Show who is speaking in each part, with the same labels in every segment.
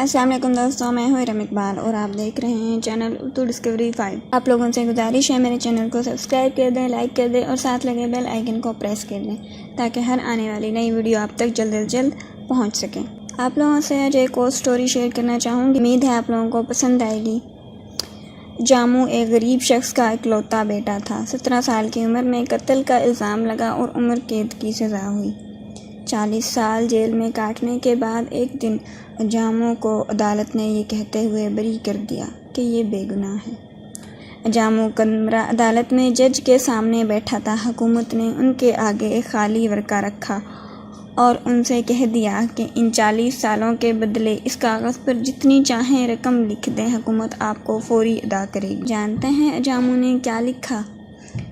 Speaker 1: अस्सलाम वालेकुम दोस्तों, मैं हूँ इरम इकबाल और आप देख रहे हैं चैनल उर्दू डिस्कवरी 5। आप लोगों से गुजारिश है मेरे चैनल को सब्सक्राइब कर दें, लाइक कर दें और साथ लगे बेल आइकन को प्रेस कर दें ताकि हर आने वाली नई वीडियो आप तक जल्द से जल्द पहुँच सकें। आप लोगों से आज एक और स्टोरी शेयर करना चाहूँगी, उम्मीद है आप लोगों को पसंद आएगी। जामू एक गरीब शख्स का इकलौता बेटा था। 17 साल की उम्र में कत्ल का इल्ज़ाम लगा और उम्र कैद की सज़ा हुई। 40 साल जेल में काटने के बाद एक दिन जामू को अदालत ने ये कहते हुए बरी कर दिया कि ये बेगुनाह है। जामू कमरा अदालत में जज के सामने बैठा था। हुकूमत ने उनके आगे एक खाली वर्का रखा और उनसे कह दिया कि इन 40 सालों के बदले इस कागज़ पर जितनी चाहें रकम लिख दें, हुकूमत आपको फ़ौरी अदा करेगी। जानते हैं जामू ने क्या लिखा?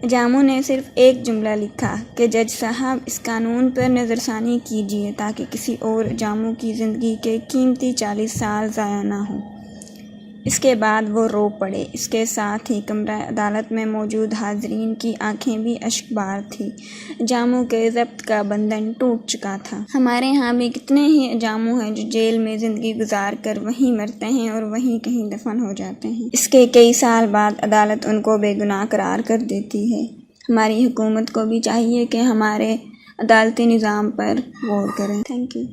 Speaker 1: जामू ने सिर्फ एक जुमला लिखा कि जज साहब, इस कानून पर नज़रसानी कीजिए ताकि किसी और जामू की ज़िंदगी के कीमती 40 साल ज़ाया ना हो। इसके बाद वो रो पड़े। इसके साथ ही कमरा अदालत में मौजूद हाज़रीन की आंखें भी अश्कबार थी। जामू के ज़ब्त का बंधन टूट चुका था। हमारे यहाँ भी कितने ही जामू हैं जो जेल में ज़िंदगी गुजार कर वहीं मरते हैं और वहीं कहीं दफन हो जाते हैं। इसके कई साल बाद अदालत उनको बेगुनाह करार कर देती है। हमारी हुकूमत को भी चाहिए कि हमारे अदालती निज़ाम पर गौर करें। Thank you.